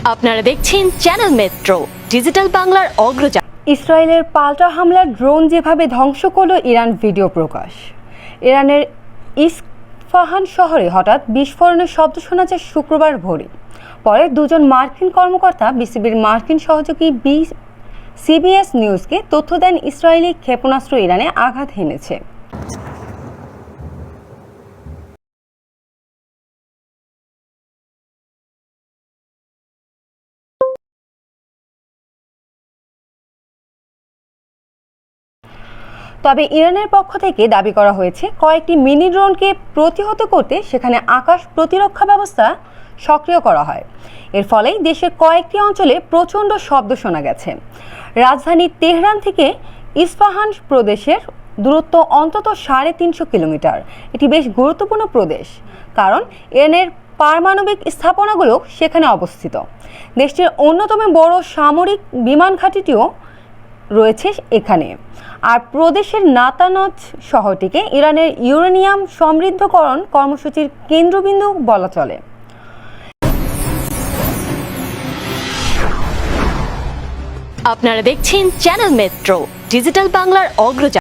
আপনারা দেখছেন channel metro digital বাংলার অগ্রযাত্রা। ইসরায়েলের পাল্টা হামলার ড্রোন যেভাবে ধ্বংস করল ইরান ভিডিও প্রকাশ। ইরানের ইস্ফাহান শহরে হঠাৎ বিস্ফোরণের শব্দ শোনা যায় শুক্রবার ভোরে। পরে দুজন মার্কিন কর্মকর্তা বিসিবির মার্কিন সহযোগী সিবিএস নিউজকে তথ্য দেন ইসরায়েলি ক্ষেপণাস্ত্র ইরানে আঘাত হেনেছে। তবে ইরানের পক্ষ থেকে দাবি করা হয়েছে কয়েকটি মিনি ড্রোনকে প্রতিহত করতে সেখানে আকাশ প্রতিরক্ষা ব্যবস্থা সক্রিয় করা হয়। এর ফলেই দেশের কয়েকটি অঞ্চলে প্রচণ্ড শব্দ শোনা গেছে। রাজধানী তেহরান থেকে ইস্ফাহান প্রদেশের দূরত্ব অন্তত 350 কিলোমিটার। এটি বেশ গুরুত্বপূর্ণ প্রদেশ, কারণ ইরানের পারমাণবিক স্থাপনাগুলো সেখানে অবস্থিত। দেশটির অন্যতম বড় সামরিক বিমান ঘাঁটিটিও রয়েছে এখানে। আর প্রদেশের নাতানজ শহরটিকে ইরানের ইউরেনিয়াম সমৃদ্ধকরণ কর্মসূচির কেন্দ্রবিন্দু বলা চলে। আপনারা দেখছেন চ্যানেল মেট্রো ডিজিটাল বাংলার অগ্রযাত্রা।